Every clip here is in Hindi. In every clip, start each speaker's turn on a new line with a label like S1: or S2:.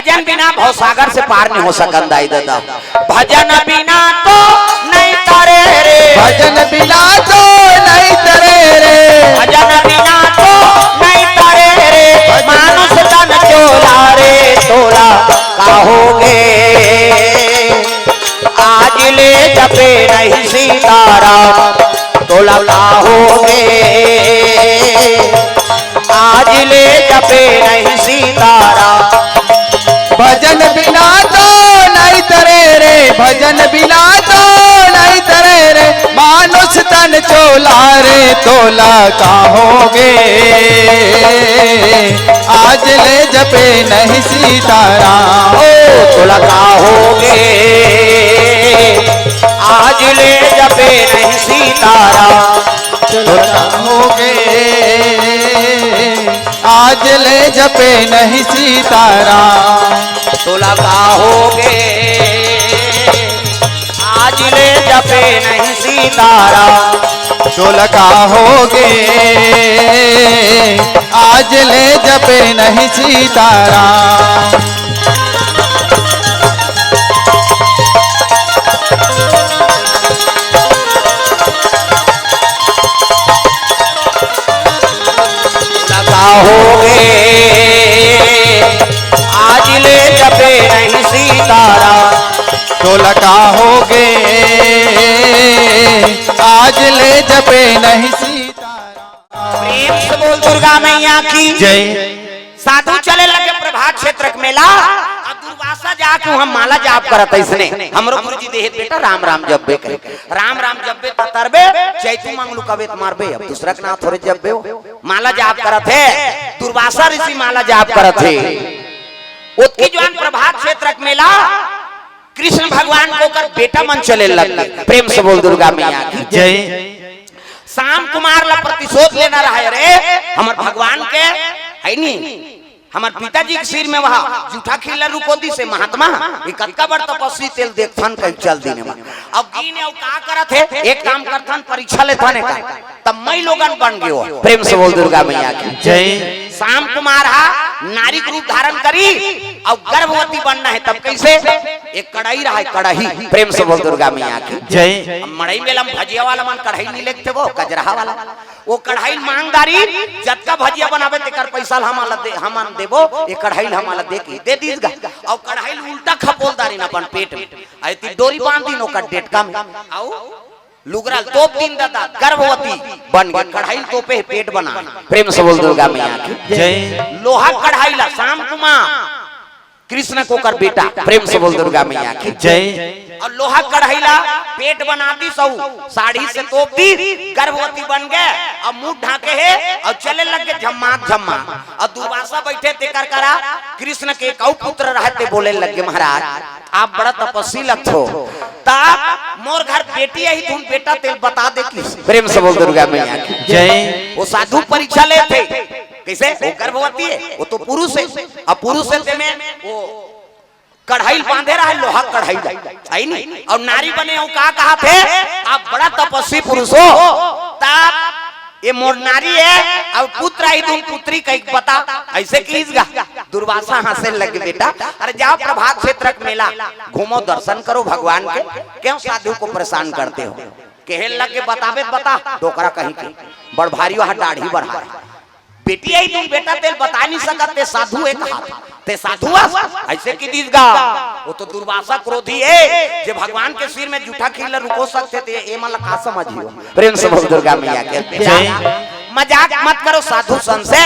S1: भजन बिना भवसागर से पार नहीं हो सकता दादा। भजन बिना तो नहीं तरे रे,
S2: भजन बिना तो नहीं तरे रे,
S1: भजन बिना तो नहीं तरे रे। मानुष तन चोला रे तोला कहोगे, आज ले जपे नहीं सीताराम तोला कहोगे, आज ले जपे नहीं सीताराम।
S2: भजन बिना तो नहीं तरे रे, भजन बिना तो नहीं तरे रे। मानुष तन चोला रे तोला कहोगे, आज ले जपे नहीं सीताराम।
S1: ओ तोला कहोगे, आज ले जपे नहीं सीताराम
S2: तोला कहोगे, आज ले जपे नहीं सीताराम।
S1: तोला कहोगे, आज ले जपे नहीं सीताराम।
S2: तोला कहोगे, आज ले जपे नहीं सीताराम।
S1: कहोगे, आज ले जपे नहीं सीताराम।
S2: तोला कहोगे, आज ले जपे नहीं सीताराम।
S1: प्रेम से बोल दुर्गा मैया की
S2: जय।
S1: साधु चले लगे प्रभात क्षेत्र मेला, अब दुर्वासा जाके हम माला जाप करत इसने हमरो गुरुजी देहित बेटा राम राम जपबे करे, राम राम जपबे तरबे चैतू मांगलू कबे मारबे। अब दूसरा के नाम थोड़े जपबे हो, माला जाप करत है दुर्वासा ऋषि माला जाप करत है। उसकी जवान प्रभात क्षेत्र मेला कृष्ण भगवान को कर बेटा मन चले लगे। प्रेम से बोल दुर्गा मैया की
S2: जय।
S1: शाम कुमार ला प्रतिशोध लेना रहा रे हमार भगवान के है नी। हमार पिताजी के सिर में वहाँ जूठा खिला रुको दी से महात्मा कतका बड़ तपस्वी तेल देखथन कहीं चल दीने में। अब गिने और का करत है, एक काम करथन परीक्षा लेथन का तब मई लोगन बन गयो। प्रेम से बोल दुर्गा मैया की
S2: जय।
S1: शाम कुमार हा नारी रूप धारण करी और गर्भवती बनना है तब कैसे, एक कढ़ाई रहा है कढ़ाई। प्रेम से बोल दुर्गा मैया की
S2: जय।
S1: मड़ई मेला भजिया वाला मन कढ़ाई नहीं लेते वो कजरहा वाला, वो कढ़ाई मांगदारी जतका भजिया बनावे तेकर पैसा हम देबो, ये कढ़ाई हमारा दे के दे दीजगा। और कढ़ाई उल्टा खपोलदारी न अपन पेट में ऐती डोरी बांध दी नोकर डेटका में आओ लुगरा तोप दिन दादा गर्भवती बन गई। कढ़ाई तोपे पेट बना। प्रेम से बोल दुर्गा मैया की
S2: जय।
S1: लोहा कढ़ाई ला शाम कुमार कृष्ण को कर बेटा। प्रेम से बोल दुर्गा मैया की
S2: जय।
S1: और लोहा कढ़ाईला पेट बना दी सौ साड़ी से तोप दी गर्भवती बन गए और मुंह ढाके है और चले लगे झम्मा झम्मा। और दुर्वासा बैठे ते कर करा कृष्ण के कौ पुत्र रहते बोले लगे महाराज आप बड़ा तपस्वी लगते हो, तब मोर घर बेटी यही तुम बेटा तेल बता दे की। प्रेम से बोल दुर्गा मैया की
S2: जय।
S1: वो साधु परीक्षा लेते कैसे, वो गर्भवती है वो तो पुरुष है और पुरुष है में वो कढ़ाई बांधे रहा है लोहा कढ़ाई आई नहीं। और नारी बने हो का कहा थे आप बड़ा तपस्वी पुरुष हो, तब ये मोर नारी है और पुत्र आई तुम पुत्री कहीं बता ऐसे कीजगा। दुर्वासा हंसे लगे बेटा अरे जाओ प्रभात क्षेत्र मेला घूमो दर्शन करो भगवान के, क्यों साधु को परेशान करते हो। कहे लगे बतावे बता डोकरा कहीं की बड़ भारी वहां दाढ़ी बढ़ा बेटी आई तुम बेटा तेल बता नहीं सकते साधु एक हाथ ते साधु ऐसे की दीजगा। वो तो दुर्वासा क्रोधी है जो भगवान के सिर में जूठा खिला रुको सकते थे ये मतलब का समझियो। प्रेम से बोल दुर्गा मैया के मजाक मत करो साधु संत से,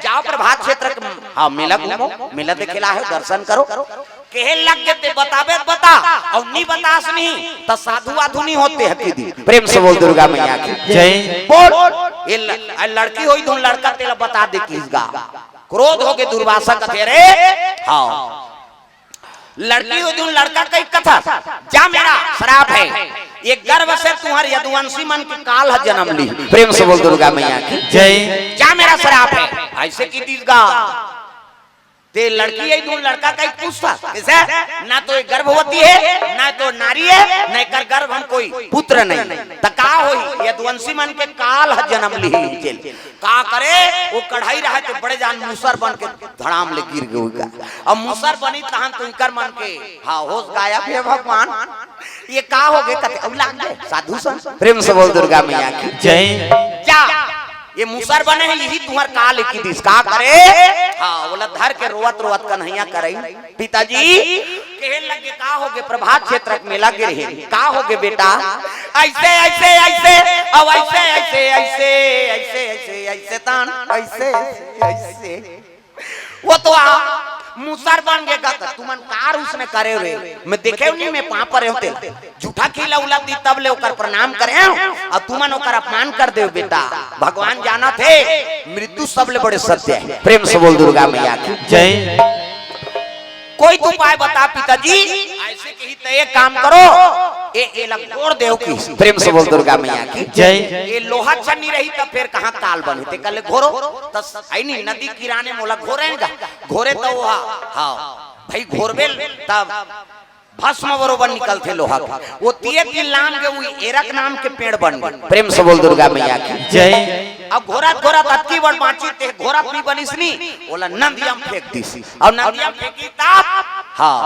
S1: जाओ प्रभात क्षेत्र हाँ मेला घूमो मेला देखेला है दर्शन करो। कहे लग गए बतावे बता और नहीं बतास नहीं तो साधु वाधु नहीं होते है। प्रेम से बोल दुर्गा मैया की
S2: जय।
S1: बोल ये लड़की हुई तुम लड़का तेला बता दे किसगा। क्रोध हो गए दुर्वासा कथे रे हाँ लड़की हुई तुम लड़का कई कथा जा मेरा श्राप है ये गर्भ से तुम्हारे यदुवंशी मन की काल है जन्म ली। प्रेम से बोल दुर्गा मैया की
S2: जय।
S1: जा मेरा श्राप है ऐसे की दीजगा। ते लड़की है तो लड़का का पूछता कैसे ना तो एक गर्भवती है ना तो नारी है न कर गर्भ हम कोई पुत्र नहीं तो का होई यदुवंशी मन के काल जन्म ली चल का करे वो कढ़ाई रहा तो बड़े जान मूसर बन के धड़ाम ले गिर गई अब मूसर बनी तहन तो इनकर मन के हाँ होश गायब है भगवान ये का हो गए कते अब लाग गए साधु संत प्रेम से बोल दुर्गा मैया की
S2: जय।
S1: क्या ये मूसर बने हैं यही तुम्हार काल की दिस का करे हाँ बोला धर के रोवत रोवत कन्हैया करे पिताजी कहन लगे का हो गए प्रभात क्षेत्र में लगे रहे का हो गए बेटा ऐसे ऐसे ऐसे अब ऐसे ऐसे ऐसे ऐसे ऐसे ऐसे तान ऐसे ऐसे वो तो मूसर बन गया तुमन कार उसने करे रे मैं देखे नहीं मैं वहां पर होते झूठा खिला उला दी तब ले ओकर प्रणाम करे और तुमन ओकर अपमान कर दे बेटा भगवान जाना थे मृत्यु सब ले बड़े सत्य है प्रेम से बोल दुर्गा मैया की
S2: जय।
S1: कोई तो उपाय बता पिताजी ऐसे के ही तय काम करो ये लग देव की प्रेम से बोल दुर्गा मैया की
S2: जय।
S1: ये लोहा छन्नी रही तब फिर कहाँ काल बनते कल घोरो आई नहीं नदी किराने मोला घोरेगा घोरे तो हाँ भाई घोरबेल तब भस्म बरोबर निकलते लोहा का वो तिये की लाम के वो एरक नाम के पेड़ बन गए प्रेम से बोल दुर्गा मैया की
S2: जय।
S1: अब घोरा घोरा अतकी बड़ बांची ते घोरा अपनी बनिसनी बोला नदियाम फेंक दी और नदियाम फेंकी ताप हाँ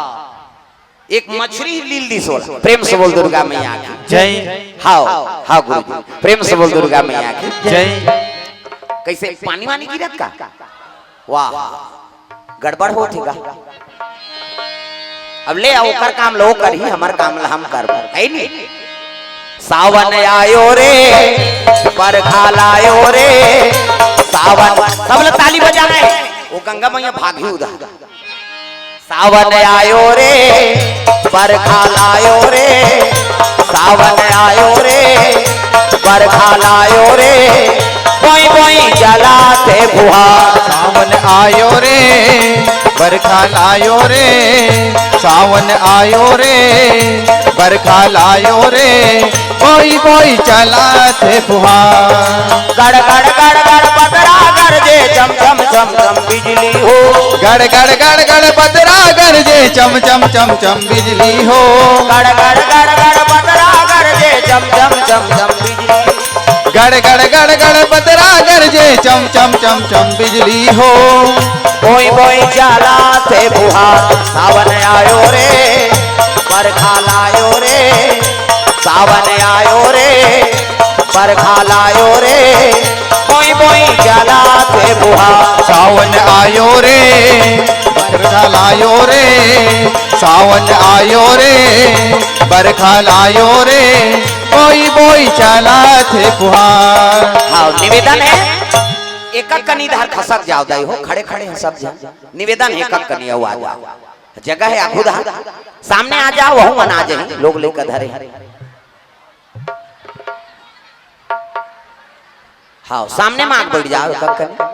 S1: एक मछली लील दी सोल प्रेम से बोल दुर्गा मैया की
S2: जय।
S1: हाओ हाओ गुरु जी प्रेम से बोल दुर्गा मैया की
S2: जय।
S1: कैसे पानी वानी गिरत का वाह गड़बड़ हो थीगा अब ले आओ कर काम लो कर ही हमार काम हम कर है नहीं सावन आयो रे बरखा लायो रे सावन सब लोग ताली बजाना है वो गंगा मैया भागी उधर सावन आयो रे बरखा लायो रे सावन आयो रे बरखा लायो रे बोई बोई जलाते फुहार
S2: सावन आयो रे बरखा लायो रे सावन आयो रे बरखा लायो रे बोई बोई चलाते फुहार
S1: गड़ गड़ गड़ गड़ बदरा गरजे चम चम चम चम बिजली हो
S2: गड़ गड़ गड़ गड़ बदरा गरजे चम चम चम चम बिजली हो
S1: गड़ गड़ गड़ गड़ बदरा गरजे चम चम चम चम बिजली
S2: गड़ गड़ गड़ गड़ बदरा गरजे चम चम चम चम बिजली हो
S1: बोई बोई चलाते फुहार सावन आयो रे बरखा लायो रे सावन आयो रे बरखा लायो रे बोई बोई जलाते फुहार
S2: सावन आयो रे बरखा लायो रे सावन आयो रे बरखा लायो रे बोई बोई चलाते फुहार।
S1: हाँ निवेदन है एक कनी धार खसक जाओ दाई हो खड़े खड़े हैं सब जा निवेदन है एक कनी आ जाओ जगह है आखुद सामने आ जाओ वह मन आ जाए लोग लेकर धरे हाँ सामने में आग बढ़ जाओ एक कनी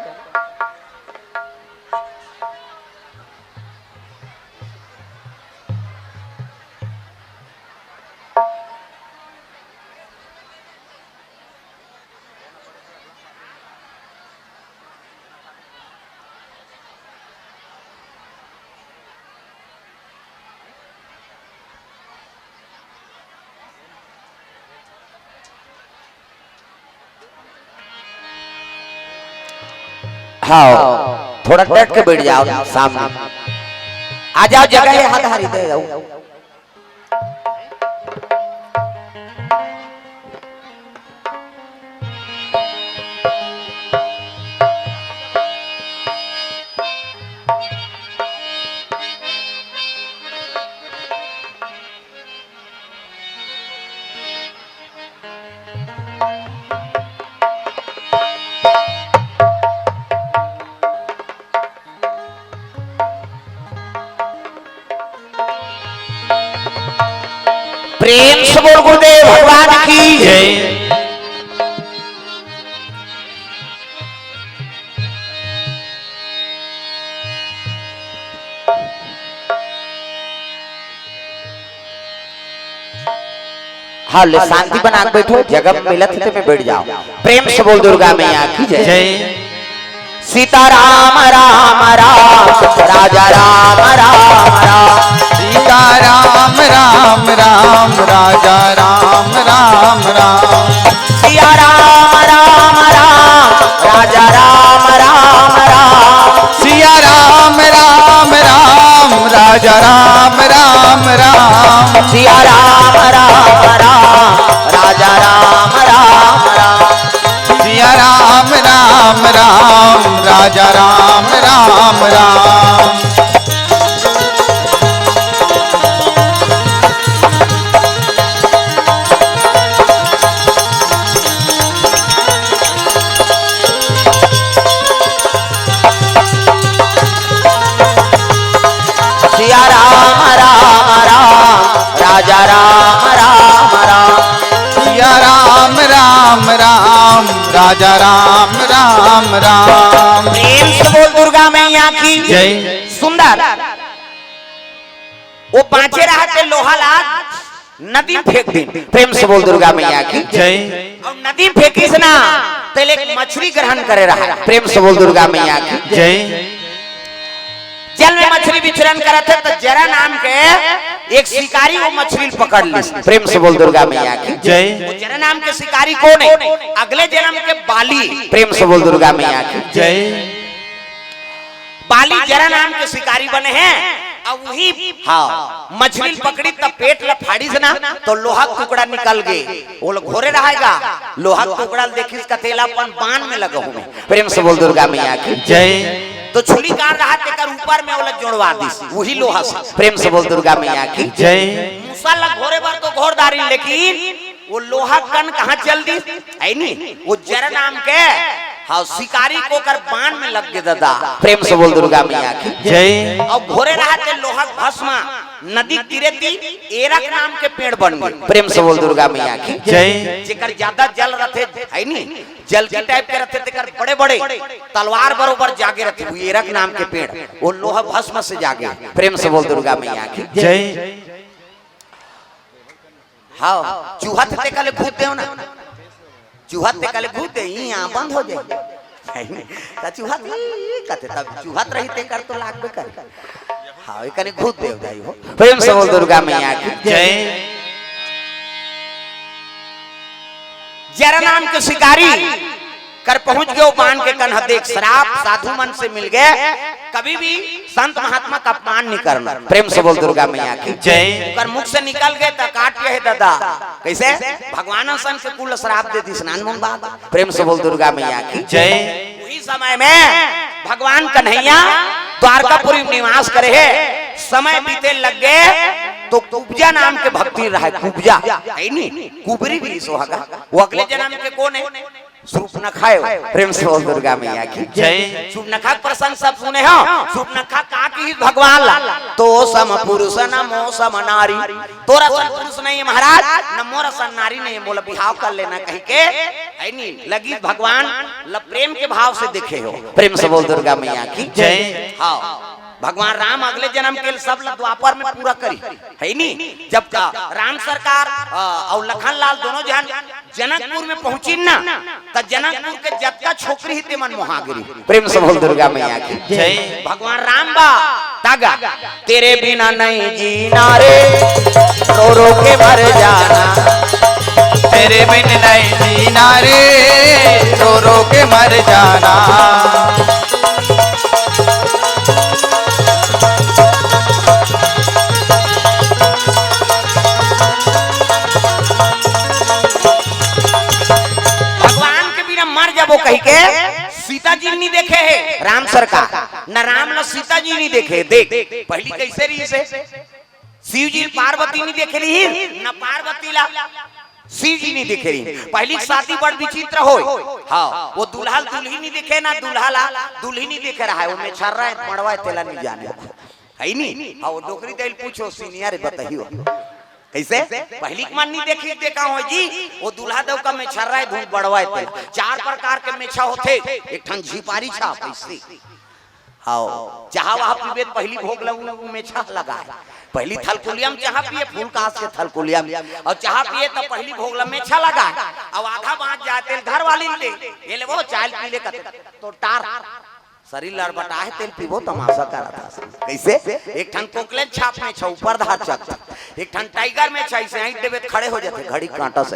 S1: हाँ थोड़ा टट के बैठ जाओ सामने आ जाओ जगह है हाथ हारी दे जाओ प्रेम से बोल गुरुदेव भगवान की जय। हाँ ले शांति बना के बैठो जगह मिलत है तो मैं बैठ जाओ प्रेम से बोल दुर्गा मैया की जय। सीता राम राम राम राजा राम राम राम
S2: सीता राम राम राम राजा राम राम राम
S1: सिया राम राम राम राजा राम राम राम
S2: सिया राम राम राम राजा राम राम राम
S1: सिया राम राम राम राजा राम राम राम
S2: सिया राम राम राम राजा राम राम राम
S1: सिया राम राम राम राजा राम राम राम
S2: सिया राम राम राम राजा राम राम राम
S1: प्रेम से बोल दुर्गा मैया की
S2: जय
S1: सुंदर वो बाँचे रहते लोहा लाद नदी में फेंक दी प्रेम से बोल दुर्गा मैया की
S2: जय
S1: और नदी में फेंकी से ना पहले एक मछली ग्रहण करे रहा प्रेम से बोल दुर्गा मैया की
S2: जय
S1: जल में मछली विचरण करे थे तो जरा नाम के एक शिकारी वो मछली पकड़ ली प्रेम से बोल दुर्गा मैया की
S2: जय
S1: वो जरा नाम के शिकारी कौन है अगले जन्म के बाली प्रेम से बोल दुर्गा मैया की
S2: जय
S1: बाली जरा नाम के शिकारी बने हैं और वही हाँ मछली पकड़ी तब पेट लफाड़ी से ना तो लोहा का टुकड़ा निकल गए वो लोग घोरे रहेगा लोहा का टुकड़ा देखी इसका तेलापन बाण में लगा हुए प्रेम से बोल दुर्गा मैया की
S2: जय
S1: तो छुरी काट रहा तेकर ऊपर में वो लोग जोड़वा दी वही लोहा से प्रेम से बोल दुर्गा मैया की
S2: जय
S1: मूसा लग घोरे बार तो घोड़दारी लेकिन वो लोहा कन कहाँ चल दी है नहीं वो जरा नाम के हाँ शिकारी को कर बाण में लग गए दादा प्रेम से बोल दुर्गा मैया की
S2: जय
S1: और घोरे रहते लोहा भस्मा नदी तीरे थी एरक नाम के पेड़ बन गए प्रेम से बोल दुर्गा मैया की
S2: जय
S1: जेकर ज्यादा जल रहे है नहीं जल की टाइप के रहते तेकर बड़े बड़े तलवार बरोबर जागे रहते हुए एरक नाम के पेड़ वो लोहा भस्म से जागे प्रेम से बोल दुर्गा मैया की
S2: जय
S1: हाँ चूहा ते कले भूत देव ना चूहा ते कले भूत दे यहाँ बंद हो जाए ता चूहा कहते तब चूहा रही ते कर तो लाग कर हाँ ये कने भूत देव जाई हो प्रेम से बोल दुर्गा मैया की
S2: जय
S1: जरा नाम के शिकारी कर पहुंच गए बाण के कन्हा देख शराब साधु मन से मिल गए कभी भी संत महात्मा का अपमान नहीं करना प्रेम से बोल दुर्गा मैया की
S2: जय
S1: कर मुख से निकल गए तो काट रहे दादा कैसे भगवान सन से कुल शराब देती स्नान मुंह बात प्रेम से बोल दुर्गा मैया की
S2: जय
S1: वही समय में भगवान कन्हैया द्वारकापुरी निवास करे है समय बीते लग गए तो कुब्जा नाम के भक्ति रहा कुब्जा है नहीं कुबरी भी सोहागा वो अगले जन्म के कौन है सूर्पनखा प्रेम से बोल दुर्गा मैया की
S2: जय
S1: सूर्पनखा प्रसंग सब सुने हो सूर्पनखा का की भगवान ला तो सम पुरुष न मो सम नारी तोरा सन पुरुष नहीं है महाराज न मोरा सन नारी नहीं है बोला बिहाव कर लेना कहीं के है नहीं लगी भगवान प्रेम के भाव से देखे हो प्रेम से बोल दुर्गा मैया की
S2: जय
S1: हाँ भगवान राम अगले जन्म के सब द्वापर में पूरा करी है नहीं जब राम सरकार और लखन लाल दोनों जन जनकपुर में पहुंची ना तो जनकपुर के जत्ता छोकरी ही ते मन मोहागिरी प्रेम से बोल दुर्गा मैया की
S2: जय
S1: भगवान राम बा तागा तेरे बिना नहीं जीना रे रो रो के मर जाना
S2: तेरे बिन नहीं जीना रे रो रो के मर जाना
S1: वो कही के सीता जी नहीं देखे है राम सरकार न राम न सीता जी नहीं देखे देख पहली कैसे रही से शिव जी पार्वती नहीं देखे रही न पार्वती ला शिव जी नहीं देखे रही पहली शादी बड़ विचित्र हो हाँ वो दुल्हा दुल्ही नहीं देखे ना दुल्हा ला दुल्ही नहीं देखे रहा है वो में छर रहा है मड़वा तेला नहीं जाने है नहीं हाँ वो डोकरी दिल पूछो सीनियर बताइयो कैसे पहली मन नहीं देखी देखा हो जी वो दूल्हा देव का मेछा रहा है धूप बढ़वाए थे चार प्रकार के मेछा होते एक ठन झिपारी छाप ऐसे हाँ चाह वहां पीबे पहली भोग लगू मेछा लगा है पहली थलकुलियम चाह पिए फूल कास के थलकुलियम और चाह पिए तो पहली भोग मेछा लगा अब आधा बांध जाते घर वाली ले ये ले वो चाय पी ले तो टार शरीर लड़बटा है तेल पीबो तमाशा करा था कैसे एक ठन कोकलेट छाप में छ ऊपर धार चक एक ठन टाइगर में छ ऐसे हाइट देवे खड़े हो जाते घड़ी कांटा से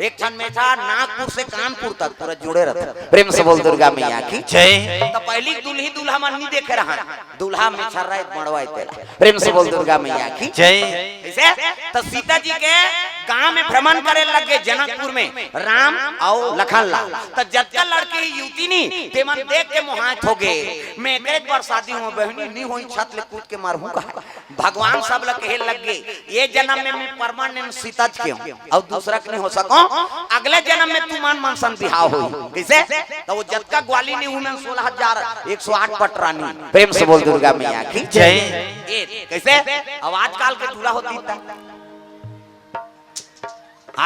S1: एक ठन में था नागपुर से कानपुर तक पूरा जुड़े रहते प्रेम से बोल दुर्गा मैया की जय। तो पहली दुल्ही दूल्हा मन नहीं देखे रहा दूल्हा में छर रहा मड़वाए तेरा प्रेम से बोल दुर्गा मैया की जय। ऐसे तो सीता जी के गांव में भ्रमण करे लगे जनकपुर में राम और लखन लाल तो जत्का लड़के युवती नहीं ते मन देख के मोहात हो गए मैं एक बार शादी हुआ बहनी नहीं हुई छत ले कूद के मारू का भगवान सब लग कहे लग गए ये जन्म में मैं परमानेंट सीता के हूं और दूसरा के नहीं हो सको अगले जन्म में तू मान मनसन बिहाव हो कैसे तो वो जत्का ग्वाली नहीं हुई 16,108 पटरानी प्रेम से बोल दुर्गा मैया की जय। कैसे अब आजकल के दूल्हा होती था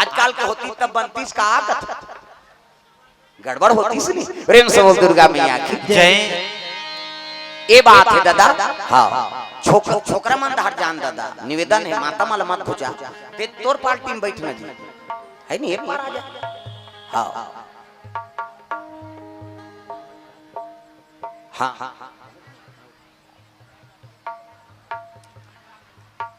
S1: आजकल के होती तब 32 का आगत गड़बड़ होती सी नहीं प्रेम से बोल दुर्गा मैया की जय। ये बात है दादा हाँ छोकरा मन हट जान दादा निवेदन है माता माला मत पूछा ते तोर पार्टी में बैठना जी है नहीं एक बार आ जा हाँ हाँ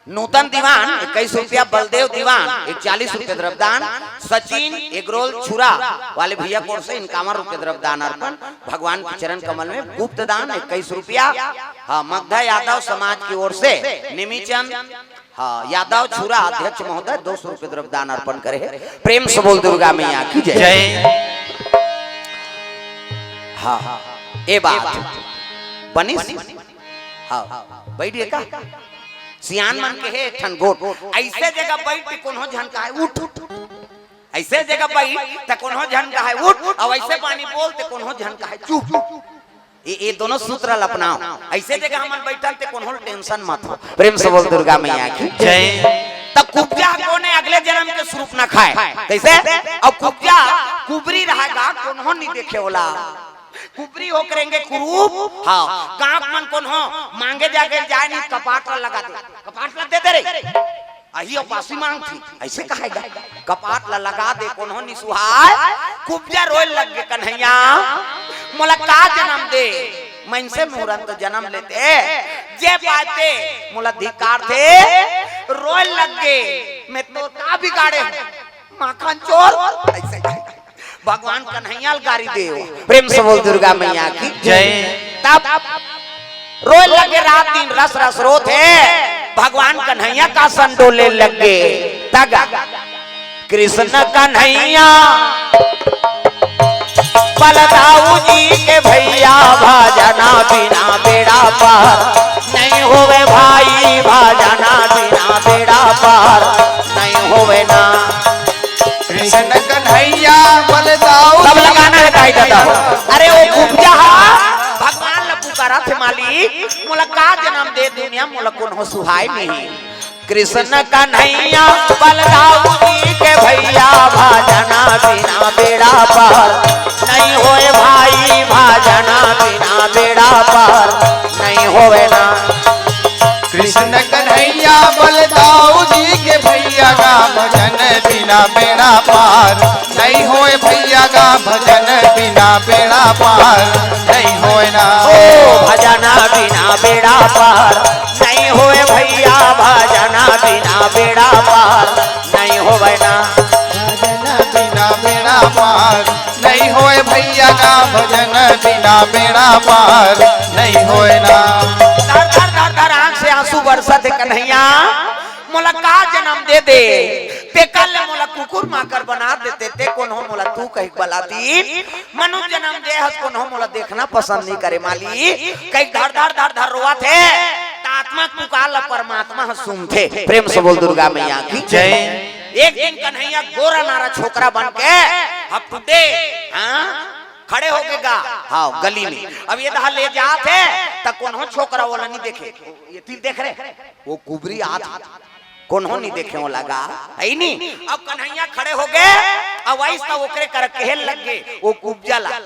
S1: नूतन दीवान 21 रुपया बलदेव दीवान 40 रुपये द्रव्यदान सचिन एगरोल छुरा वाले भैया को से 51 रुपये द्रव्यदान अर्पण भगवान के चरण कमल में गुप्त दान 21 रुपया हाँ मगधा यादव समाज की ओर से निमिचंद हाँ यादव छुरा अध्यक्ष महोदय 200 रुपये द्रव्यदान अर्पण करे प्रेम से बोल दुर्गा मैया की जय। हाँ ये बात बनी हाँ बैठिए का सियान मन के है ठन गोट ऐसे जगह बैठ के कोनो झनका है उठ ऐसे जगह बैठ त कोनो झनका है उठ और ऐसे पानी बोलते कोनो झनका है चुप ये दोनों सूत्र अपनाओ ऐसे जगह हमन बैठल ते कोनो टेंशन मत हो प्रेम से बोल दुर्गा मैया की जय। तब कुब्जा कोने अगले जन्म के स्वरूप न खाए कैसे और कुब्जा कुबरी रहेगा कोनो नहीं देखे वाला कुबरी हो करेंगे कुरूप हाँ गांव मन कौन हो मांगे जाके जाए नहीं कपाट लगा दे कपाट दे दे रे अही पासी मांग थी ऐसे कहेगा कपाट लगा दे कौन हो निसुहाय कुब्जा रोए लग गए कन्हैया मोला का जन्म दे मन से मुहूर्त जन्म लेते जे पाते मोला धिकार थे रोए लग गए मैं तो का बिगाड़े माखन चोर ऐसे कहेगा भगवान कन्हैया गारी दे प्रेम से बोल दुर्गा मैया की जय। तब रोए लगे रात दिन रस रस रोते भगवान कन्हैया का संडोले लगे तगा कृष्ण कन्हैया बलदाऊ जी के भैया भाजना बिना बेड़ा पार नहीं होवे भाई भाजना बिना बेड़ा पार नहीं होवे ना
S2: कृष्ण कन्हैया बलदाऊ
S1: सब लगाना है भाई दादा अरे वो कुब्जा भगवान ला पुकारा थे मालिक मोला का जन्म दे दुनिया मोला कौन हो सुहाय नहीं कृष्ण कन्हैया बलदाऊ जी के भैया भाजना बिना बेड़ा पार नहीं होए भाई भाजना बिना बेड़ा पार नहीं होवे ना
S2: कृष्ण कन्हैया बलदाऊ जी के भैया का भजन बिना बेड़ा पार नहीं होए भैया का भजन बिना बेड़ा पार नहीं होए ना
S1: ओ भजना बिना बेड़ा पार नहीं होए भैया भजना बिना बेड़ा पार नहीं होवे ना
S2: भजन बिना बेड़ा पार नहीं होए भैया का भजन बिना बेड़ा पार नहीं होए ना
S1: धर धर धर धर आंख से आंसू बरसा थे कन्हैया मोला का जन्म दे दे ते कल मोला कुकुर माकर बना देते ते कौन हो मोला तू कहीं बलाती मनु जन्म दे हस कौन हो मोला देखना पसंद नहीं करे माली कहीं धर धर धर धर रोआ थे आत्मा पुकार परमात्मा सुन थे प्रेम से बोल दुर्गा मैया की जय। एक दिन कन्हैया गोरा नारा छोकरा बन के अब टूटे हाँ खड़े हो गए हाँ गली में अब ये दहा ले जाते तक कौन हो छोकरा वाला नहीं देखे ये तीर देख रहे वो कुबरी आत कौन हो नहीं देखे वो लगा है नहीं अब कन्हैया खड़े हो गए अब वैसा ओकरे कर कहल लग गए वो कुब्जा ला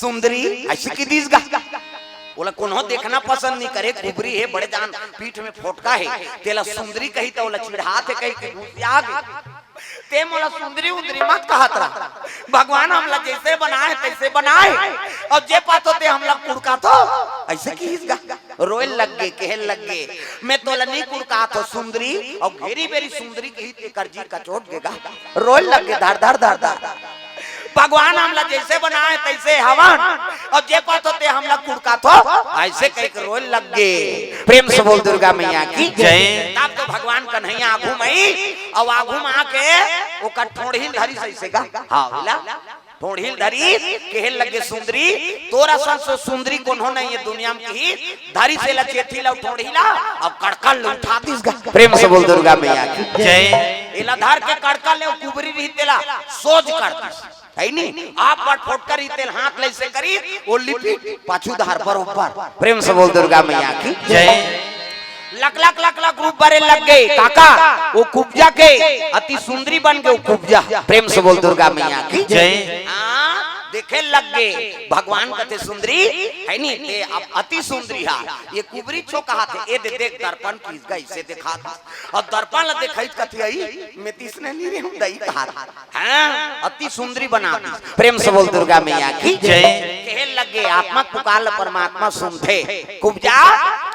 S1: सुंदरी ऐसी की दीस गा बोला कौन हो देखना पसंद नहीं करे कुबरी है बड़े जान पीठ में फोटका है तेला सुंदरी कही तो बोला चिढ़ात है कही आग ते मोला सुंदरी उंदरी मत कहत रहा भगवान हमला जैसे बनाए तैसे बनाए और जे पातो ते हमला कुड़का तो ऐसे कीसगा रोए लग गए कहे लग गए मैं तो लनी कुड़का तो सुंदरी और घेरी बेरी सुंदरी की करजी का चोट देगा रोए लग गए धर धर धर धर भगवान हमला जैसे बनाए तैसे हवन और जे पात होते हमला कुड़का तो ऐसे कह के रोए लग गए। प्रेम से बोल दुर्गा मैया की जय। तब तो भगवान कन्हैया आगू मई और आगू में आके वो का ठोड़ी धरी सही गा हां हिला ठोड़ी धरी कहे लगे सुंदरी तोरा सन सुंदरी कौन हो नहीं है दुनिया में की धरी से लचेथी ला ठोड़ी ला अब कड़का उठा दिस गा। प्रेम से बोल दुर्गा मैया की जय। इला धार के कड़का ले कुबरी रही तेला सोच करती है नहीं आप बट फोटकर ही तेल हाथ ले से करी वो लिपि पाछू धार पर ऊपर। प्रेम से बोल दुर्गा मैया की जय। लक लक लक लक रूप बरे लग गए काका वो कुब्जा के अति सुंदरी बन गए कुब्जा। प्रेम से बोल दुर्गा मैया की जय। देखे लग गए भगवान कते सुंदरी है नहीं ते अब अति सुंदरी हा ये कुबरी छो कहा थे ए दे देख दर्पण किस गई से दिखा और दर्पण ल दिखाई कथी आई मैं तीसने नहीं रे हूं दई कहा हां अति सुंदरी बना दी। प्रेम से बोल दुर्गा मैया की जय। कहे लगे आत्मा पुकार परमात्मा सुनते कुब्जा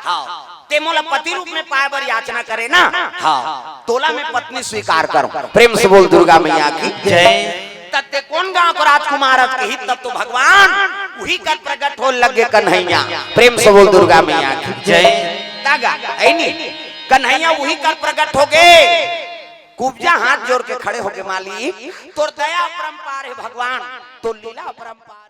S1: हां ते मोला पति रूप में पाए बर याचना करे ना हां तोला में पत्नी स्वीकार करो। प्रेम से बोल दुर्गा मैया की जय। तत्ते कौन गांव को राजकुमार के हित तब तो भगवान वही कर प्रकट हो लगे कन्हैया। प्रेम से बोल दुर्गा मैया की जय। तागा है नहीं कन्हैया वही कर प्रकट हो गए कुब्जा हाथ जोड़ के खड़े हो गए मालिक तोर दया परंपार है भगवान तो लीला परंपार